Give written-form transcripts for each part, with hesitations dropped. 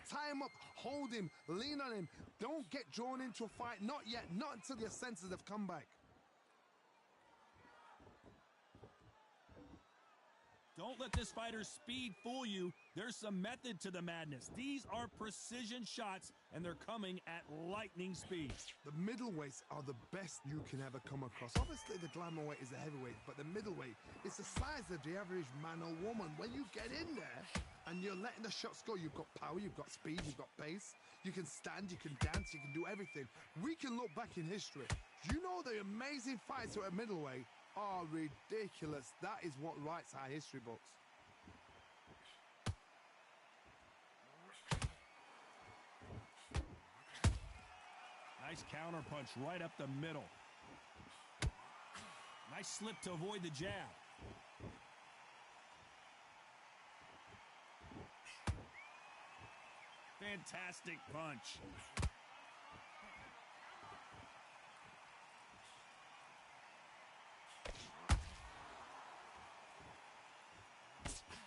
Tie him up, hold him, lean on him. Don't get drawn into a fight, not yet, not until your senses have come back. Don't let this fighter's speed fool you. There's some method to the madness. These are precision shots, and they're coming at lightning speed. The middleweights are the best you can ever come across. Obviously, the glamour weight is the heavyweight, but the middleweight is the size of the average man or woman. When you get in there and you're letting the shots go, you've got power, you've got speed, you've got pace. You can stand, you can dance, you can do everything. We can look back in history. You know the amazing fights at middleweight are ridiculous. That is what writes our history books. Nice counter punch right up the middle. Nice slip to avoid the jab. Fantastic punch.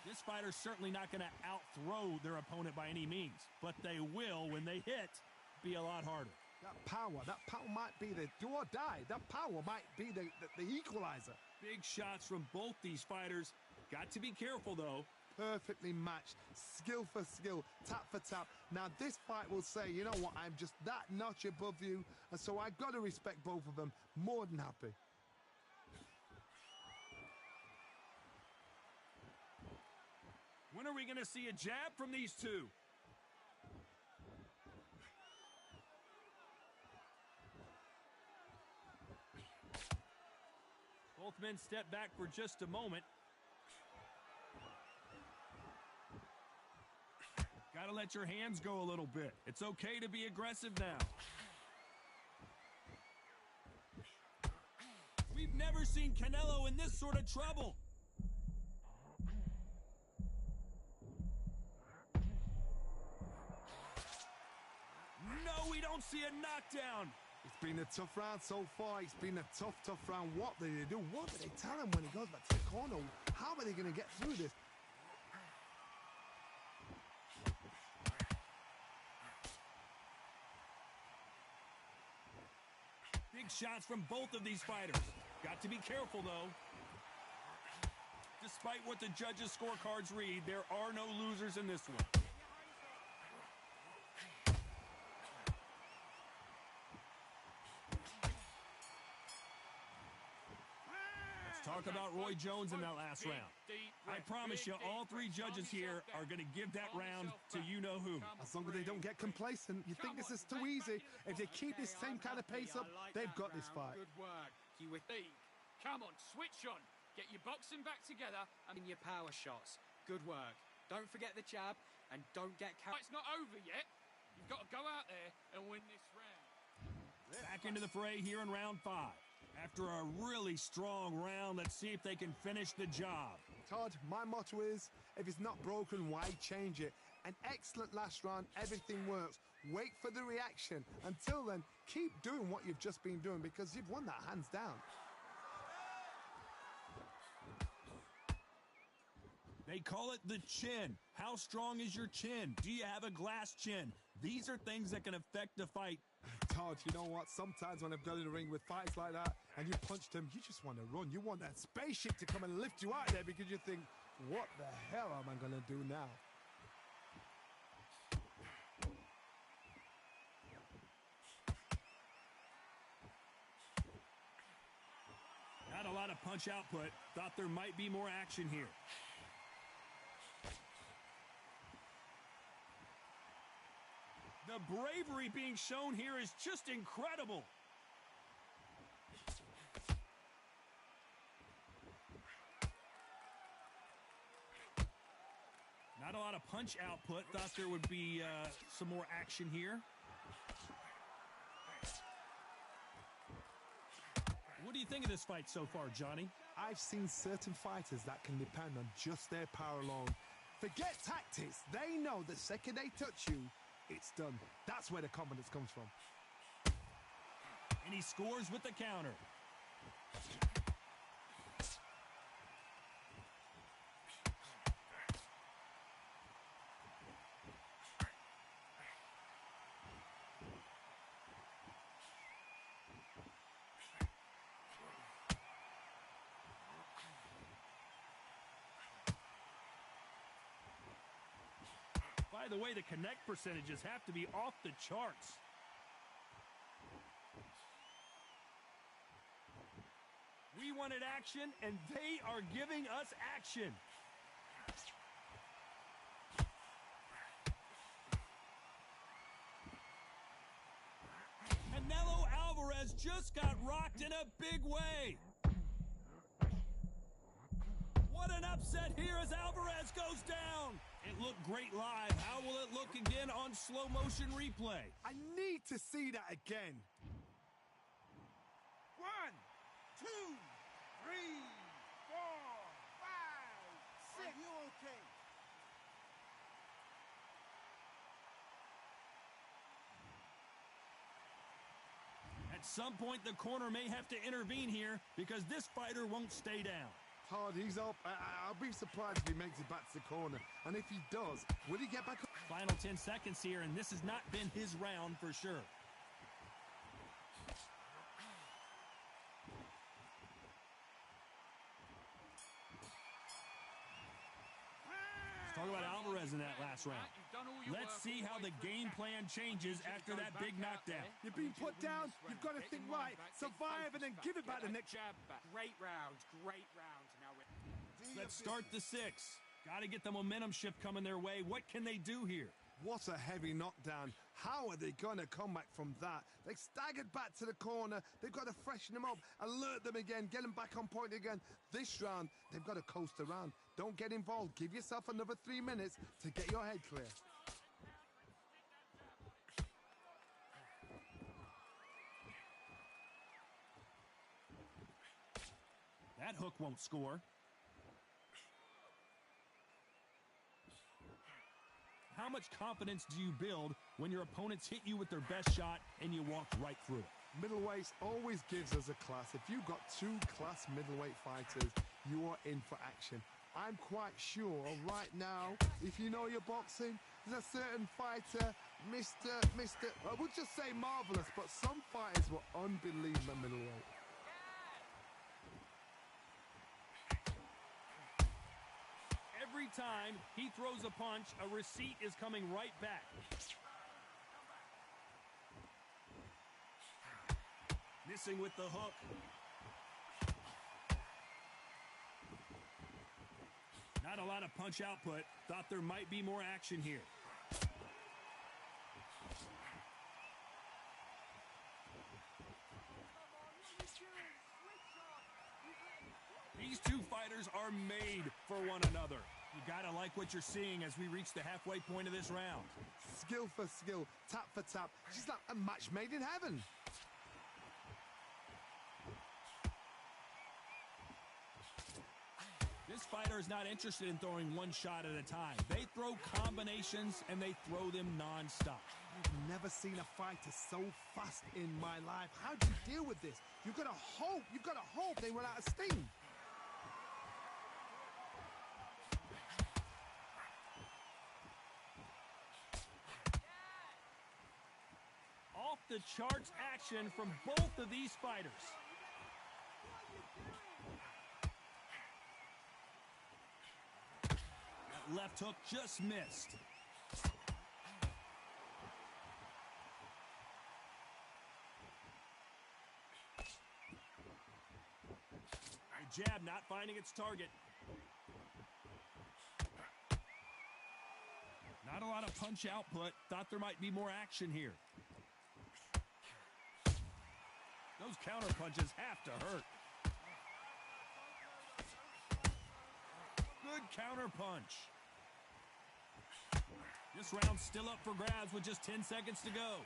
This fighter's certainly not going to out-throw their opponent by any means, but they will, when they hit, be a lot harder. That power might be the do or die. That power might be the equalizer. Big shots from both these fighters. Got to be careful, though. Perfectly matched, skill for skill, tap for tap. Now, this fight will say, you know what, I'm just that notch above you, and so I've got to respect both of them. More than happy. When are we going to see a jab from these two? Both men step back for just a moment. Gotta let your hands go a little bit. It's okay to be aggressive now. We've never seen Canelo in this sort of trouble. No, we don't see a knockdown. It's been a tough round so far. It's been a tough round. What do they do? What do they tell him when he goes back to the corner? How are they going to get through this? Big shots from both of these fighters. Got to be careful, though. Despite what the judges' scorecards read, there are no losers in this one. Talk about Roy Jones in that last round. I promise you, all three judges here are going to give that round to you-know-who. As long as they don't get complacent, you think this is too easy. If they keep this same kind of pace up, they've got this fight. Good work. You with me? Come on, switch on. Get your boxing back together and your power shots. Good work. Don't forget the jab and don't get carried. It's not over yet. You've got to go out there and win this round. Back into the fray here in round 5. After a really strong round, let's see if they can finish the job. Todd, my motto is, if it's not broken, why change it? An excellent last round, everything works. Wait for the reaction. Until then, keep doing what you've just been doing because you've won that hands down. They call it the chin. How strong is your chin? Do you have a glass chin? These are things that can affect the fight. Todd, you know what? Sometimes when I've got in the ring with fights like that and you punched him, you just want to run. You want that spaceship to come and lift you out there because you think, what the hell am I going to do now? Not a lot of punch output. Thought there might be more action here. The bravery being shown here is just incredible. Not a lot of punch output. Thought there would be some more action here. What do you think of this fight so far, Johnny? I've seen certain fighters that can depend on just their power alone. Forget tactics. They know the second they touch you, it's done. That's where the confidence comes from. And he scores with the counter. the way, the connect percentages have to be off the charts. We wanted action, and they are giving us action. Canelo Alvarez just got rocked in a big way. What an upset here as Alvarez goes down. It looked great live. How will it look again on slow motion replay? I need to see that again. 1, 2, 3, 4, 5, 6. Are you okay? At some point, the corner may have to intervene here because this fighter won't stay down. Hard, he's up. I'll be surprised if he makes it back to the corner. And if he does, will he get back up? Final 10 seconds here, and this has not been his round for sure. Let's talk about Alvarez in that last round. Let's see how the game plan changes after that big knockdown. You're being put down. You've got to think right. Survive and then give it back the next. Great round, great round. Now let's start the 6. Got to get the momentum shift coming their way. What can they do here? What a heavy knockdown. How are they going to come back from that? They staggered back to the corner. They've got to freshen them up, alert them again, get them back on point again. This round, they've got to coast around. Don't get involved. Give yourself another 3 minutes to get your head clear. That hook won't score. How much confidence do you build when your opponents hit you with their best shot and you walk right through it? Middleweights always gives us a class. If you've got 2 class middleweight fighters, you are in for action. I'm quite sure right now, if you know your boxing, there's a certain fighter, I would just say marvelous, but some fighters were unbelievable middleweight. Every time he throws a punch, a receipt is coming right back. Missing with the hook. Not a lot of punch output. Thought there might be more action here. These two fighters are made for one another. You gotta like what you're seeing as we reach the halfway point of this round. Skill for skill, tap for tap. She's like a match made in heaven. This fighter is not interested in throwing one shot at a time. They throw combinations and they throw them non-stop. I've never seen a fighter so fast in my life. How do you deal with this? You've got to hope they run out of steam. Off the charts action from both of these fighters. That left hook just missed. The jab not finding its target. Not a lot of punch output. Thought there might be more action here. Those counter punches have to hurt. Good counter punch. This round's still up for grabs with just 10 seconds to go.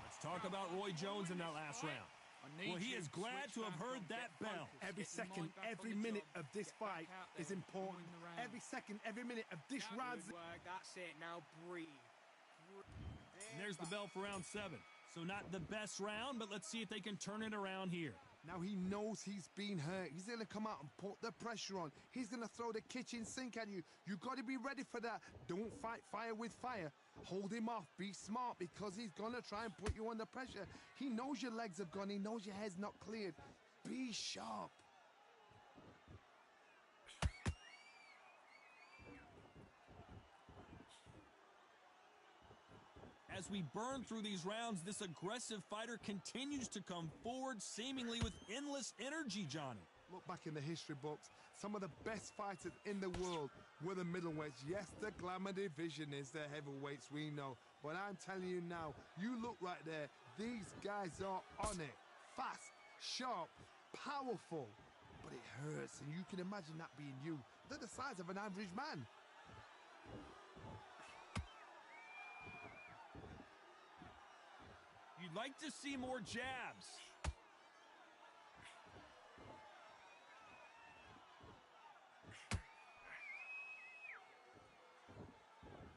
Let's talk about Roy Jones in that last round. Well, he is glad to have heard that bell. Every second, every minute of this fight is important. Every second, every minute of this round. That's it. Now breathe. And there's the bell for round 7. So not the best round, but let's see if they can turn it around here. Now he knows he's been hurt. He's going to come out and put the pressure on. He's going to throw the kitchen sink at you. You've got to be ready for that. Don't fight fire with fire. Hold him off. Be smart because he's going to try and put you under pressure. He knows your legs have gone. He knows your head's not cleared. Be sharp. As we burn through these rounds, this aggressive fighter continues to come forward, seemingly with endless energy, Johnny. Look back in the history books. Some of the best fighters in the world were the middleweights. Yes, the glamour division is the heavyweights, we know. But I'm telling you now, you look right there, these guys are on it. Fast, sharp, powerful. But it hurts, and you can imagine that being you. They're the size of an average man. You'd like to see more jabs.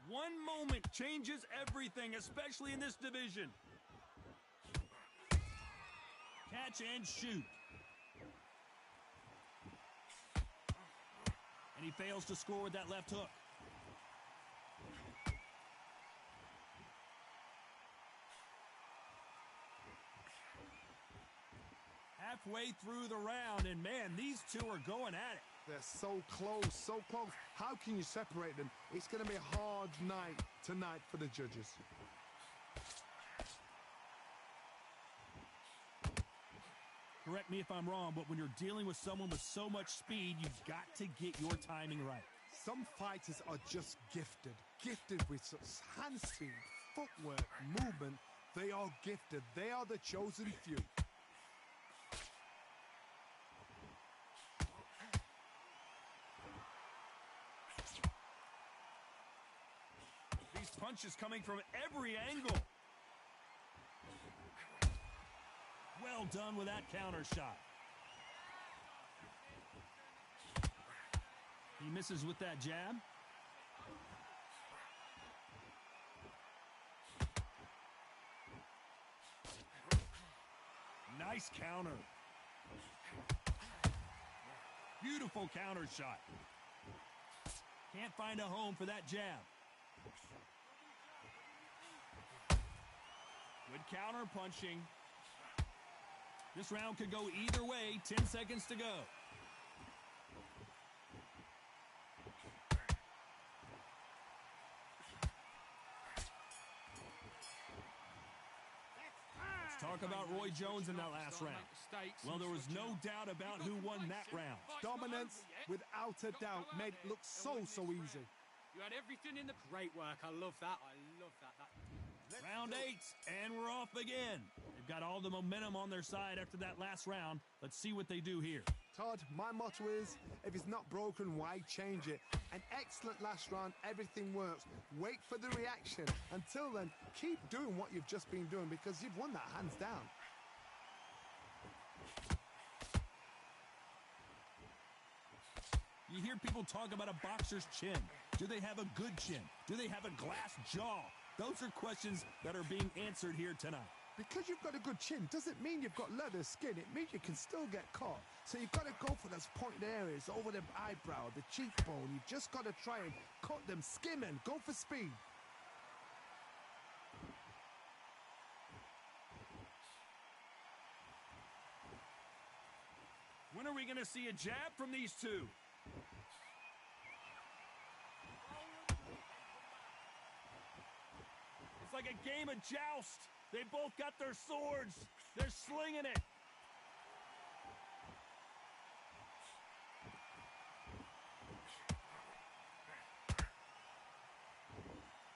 One moment changes everything, especially in this division. Catch and shoot. And he fails to score with that left hook. Halfway through the round, and man, these two are going at it. They're so close, so close. How can you separate them? It's going to be a hard night tonight for the judges. Correct me if I'm wrong, but when you're dealing with someone with so much speed, you've got to get your timing right. Some fighters are just gifted. Gifted with such hand speed, footwork, movement. They are gifted. They are the chosen few. Punches coming from every angle. Well done with that counter shot. He misses with that jab. Nice counter. Beautiful counter shot. Can't find a home for that jab. Good counter punching. This round could go either way. 10 seconds to go. Let's talk about Roy Jones in that last round. Well, there was no doubt about who won that round. Dominance, without a doubt, made it look so easy. You had everything in the... Great work. I love that. Round 8, and we're off again. They've got all the momentum on their side after that last round. Let's see what they do here. Todd, my motto is, if it's not broken, why change it? An excellent last round, everything works. Wait for the reaction. Until then, keep doing what you've just been doing because you've won that hands down. You hear people talk about a boxer's chin. Do they have a good chin? Do they have a glass jaw? Those are questions that are being answered here tonight. Because you've got a good chin doesn't mean you've got leather skin. It means you can still get caught. So you've got to go for those pointed areas over the eyebrow, the cheekbone. You've just got to try and cut them, skim and go for speed. When are we going to see a jab from these two? It's like a game of joust. They both got their swords. They're slinging it.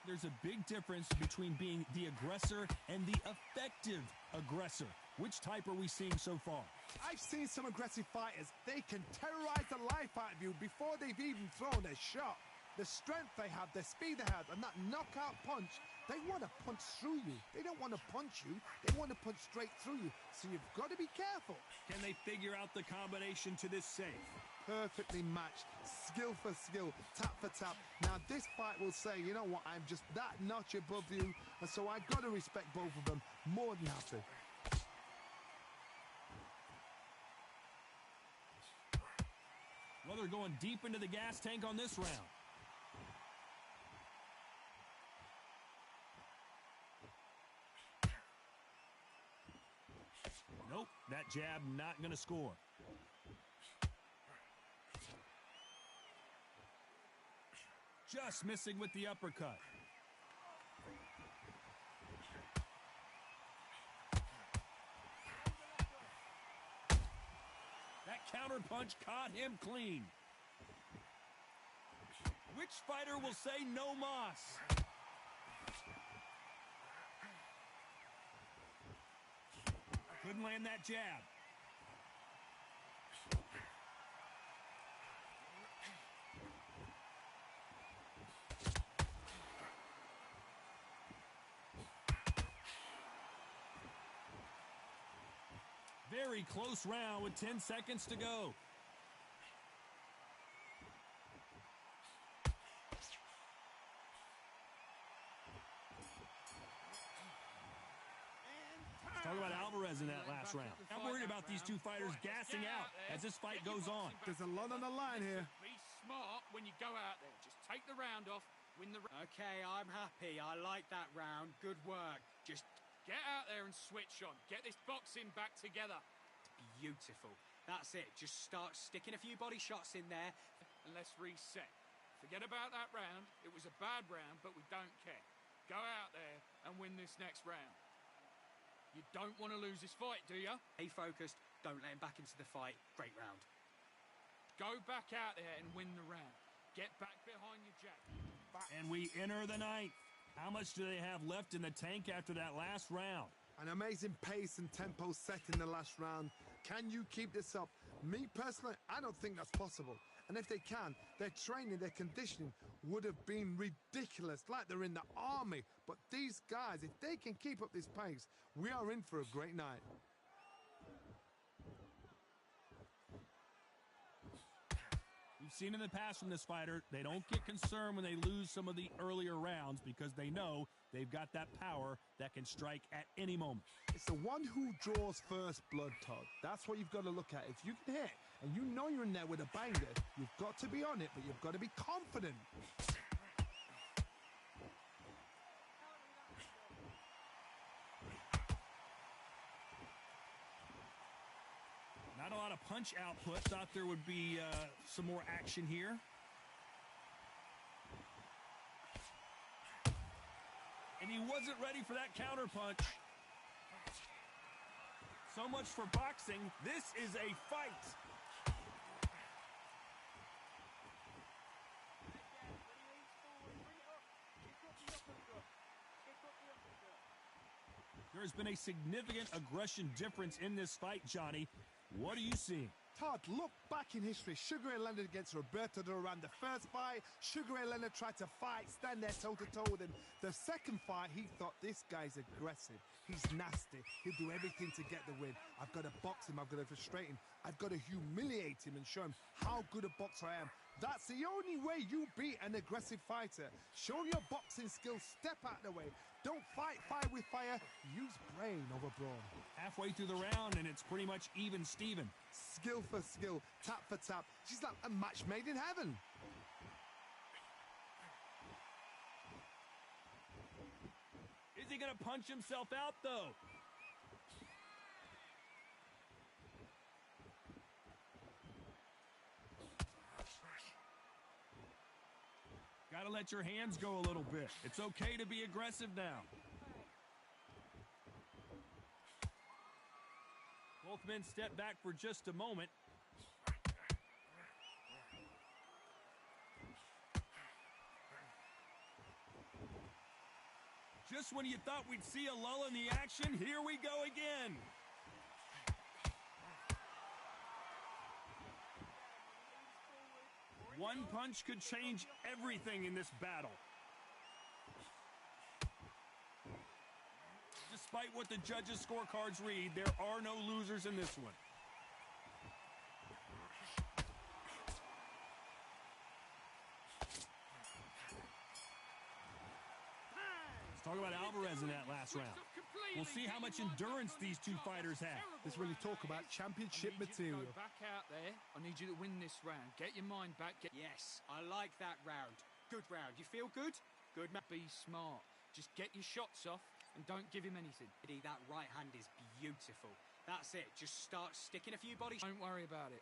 There's a big difference between being the aggressor and the effective aggressor. Which type are we seeing so far? I've seen some aggressive fighters. They can terrorize the life out of you before they've even thrown a shot. The strength they have, the speed they have, and that knockout punch, they want to punch through you. They don't want to punch you. They want to punch straight through you. So you've got to be careful. Can they figure out the combination to this safe? Perfectly matched, skill for skill, tap for tap. Now this fight will say, you know what, I'm just that notch above you, and so I've got to respect both of them more than happy. Well, they're going deep into the gas tank on this round. That jab not going to score. Just missing with the uppercut. That counter punch caught him clean. Which fighter will say no mas? Couldn't land that jab. Very close round with 10 seconds to go. Talk about Alvarez in that last round. I'm worried about these two fighters gassing out as this fight goes on. There's a lot on the line here. Be smart when you go out there. Just take the round off, win the round. Okay, I'm happy. I like that round. Good work. Just get out there and switch on. Get this boxing back together. It's beautiful. That's it. Just start sticking a few body shots in there. And let's reset. Forget about that round. It was a bad round, but we don't care. Go out there and win this next round. You don't want to lose this fight, do you? Stay focused. Don't let him back into the fight. Great round. Go back out there and win the round. Get back behind your jab. And we enter the ninth. How much do they have left in the tank after that last round? An amazing pace and tempo set in the last round. Can you keep this up? Me personally, I don't think that's possible. And if they can, their training, their conditioning would have been ridiculous, like they're in the army. But these guys, if they can keep up this pace, we are in for a great night. We've seen in the past from this fighter, they don't get concerned when they lose some of the earlier rounds because they know they've got that power that can strike at any moment. It's the one who draws first blood, Todd. That's what you've got to look at. If you can hit and you know you're in there with a banger, you've got to be on it, but you've got to be confident. Not a lot of punch output. Thought there would be some more action here. And he wasn't ready for that counter punch. So much for boxing. This is a fight. There's been a significant aggression difference in this fight, Johnny. What are you seeing? Todd, look back in history. Sugar Ray Leonard against Roberto Duran. The first fight, Sugar Ray Leonard tried to fight, stand there toe-to-toe with him. The second fight, he thought, this guy's aggressive. He's nasty. He'll do everything to get the win. I've got to box him. I've got to frustrate him. I've got to humiliate him and show him how good a boxer I am. That's the only way you beat an aggressive fighter. Show your boxing skills. Step out the way. Don't fight fire with fire. Use brain over brawn. Halfway through the round, and it's pretty much even Steven. Skill for skill, tap for tap. She's like a match made in heaven. Is he going to punch himself out, though? Got to let your hands go a little bit. It's okay to be aggressive now. Both men step back for just a moment. Just when you thought we'd see a lull in the action, here we go again. One punch could change everything in this battle. Despite what the judges' scorecards read, there are no losers in this one. Let's talk about Alvarez in that last round. We'll see how much endurance these two fighters have. Let's really talk about championship material. Go back out there. I need you to win this round. Get your mind back. Yes, I like that round. Good round. You feel good? Good, man. Be smart. Just get your shots off and don't give him anything. That right hand is beautiful. That's it. Just start sticking a few bodies. Don't worry about it.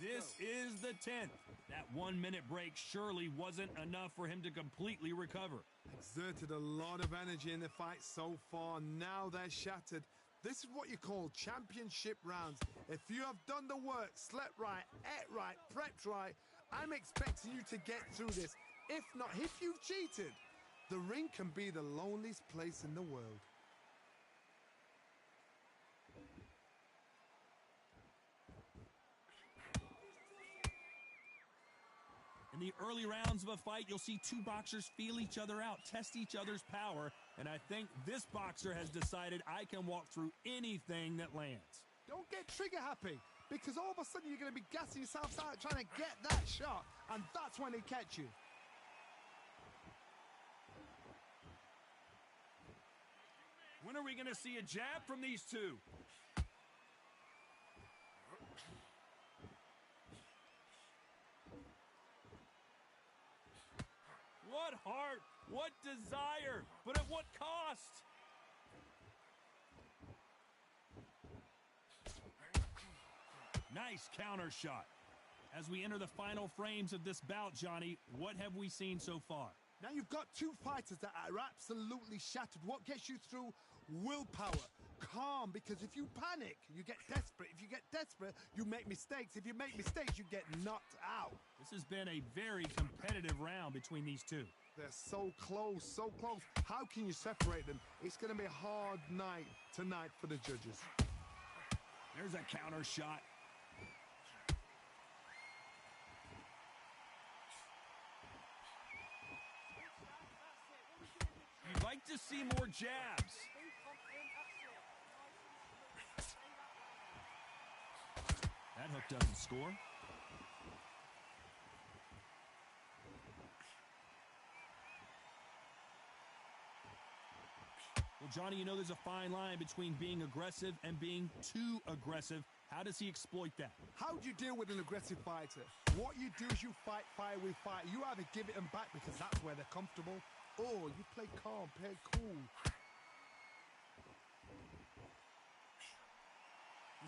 This is the 10th. That 1 minute break surely wasn't enough for him to completely recover. Exerted a lot of energy in the fight so far. Now they're shattered. This is what you call championship rounds. If you have done the work, slept right, ate right, prepped right, I'm expecting you to get through this. If not, if you've cheated, the ring can be the loneliest place in the world. In the early rounds of a fight, you'll see two boxers feel each other out, test each other's power, and I think this boxer has decided I can walk through anything that lands. Don't get trigger happy, because all of a sudden you're going to be gassing yourself out trying to get that shot, and that's when they catch you. When are we going to see a jab from these two? What heart, what desire, but at what cost? Nice counter shot. As we enter the final frames of this bout, Johnny, what have we seen so far? Now you've got two fighters that are absolutely shattered. What gets you through? Willpower. Calm, because if you panic, you get desperate. If you get desperate, you make mistakes. If you make mistakes, you get knocked out. This has been a very competitive round between these two. They're so close, so close. How can you separate them? It's going to be a hard night tonight for the judges. There's a counter shot. You'd like to see more jabs. That hook doesn't score. Well, Johnny, you know there's a fine line between being aggressive and being too aggressive. How does he exploit that? How do you deal with an aggressive fighter? What you do is you fight fire with fire. You either give it them back because that's where they're comfortable, or you play calm, play cool.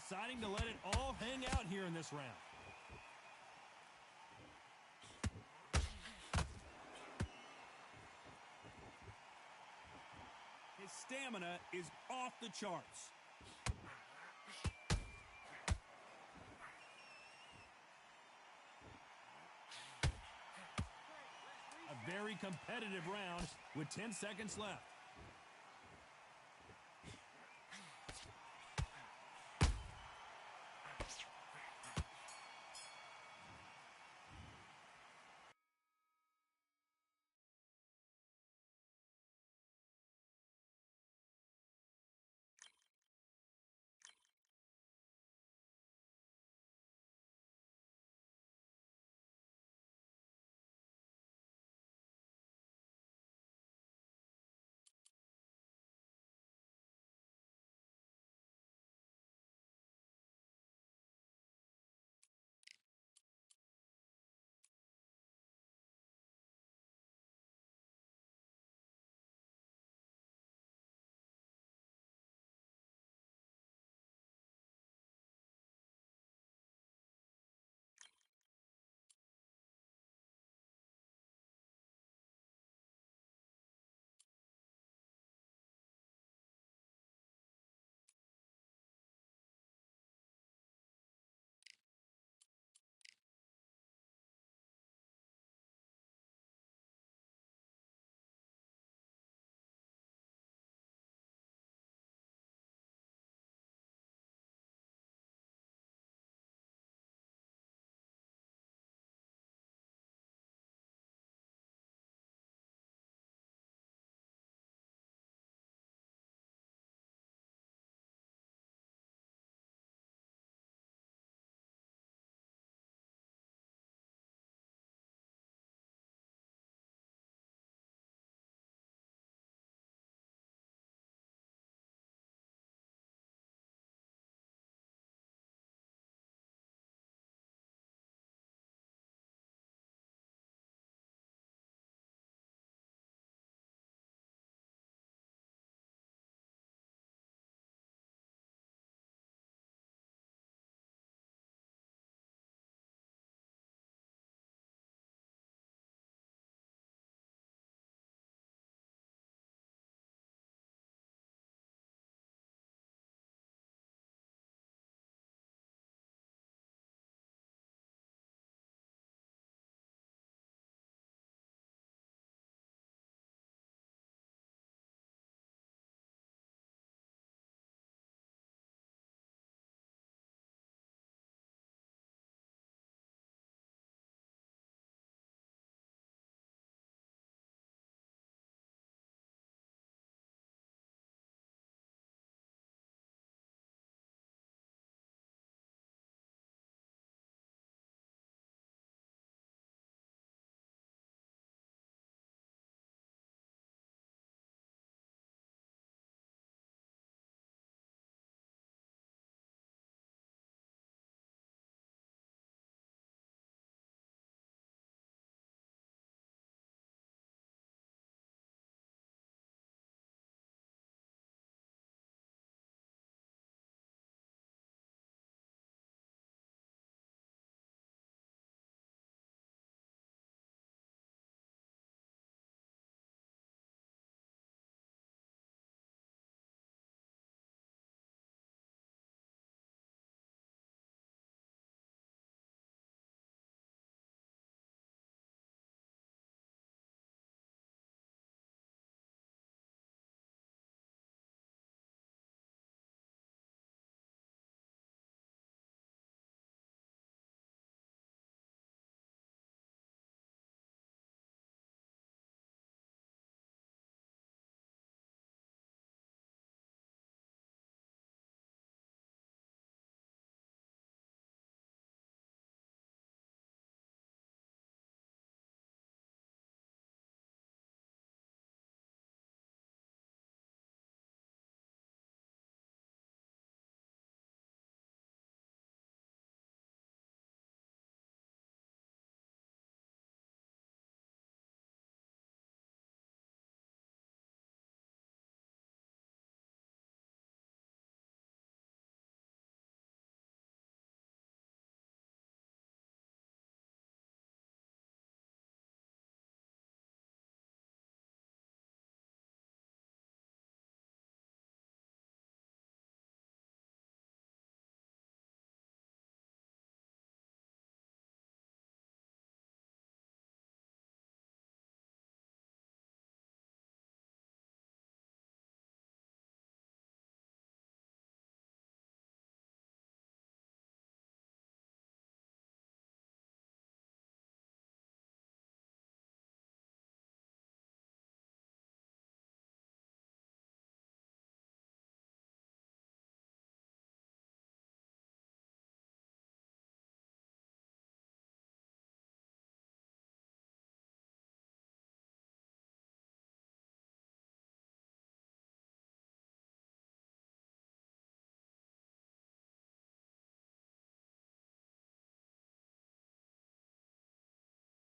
Deciding to let it all hang out here in this round. His stamina is off the charts. A very competitive round with 10 seconds left.